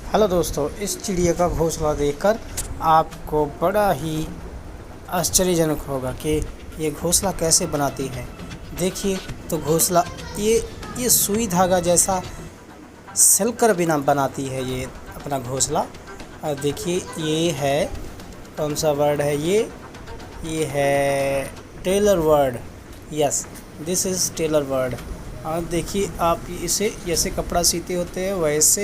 Hello दोस्तों, इस चिड़िया का घोंसला देखकर आपको बड़ा ही आश्चर्यजनक होगा कि ये घोंसला कैसे बनाती है। देखिए तो घोंसला ये सुई धागा जैसा सिलकर बिना बनाती है ये अपना घोंसला। और देखिए ये है, कौन सा वर्ड है ये है Taylor word. Yes, this is Taylor word. और देखिए आप इसे जैसे कपड़ा सीते होते हैं वैसे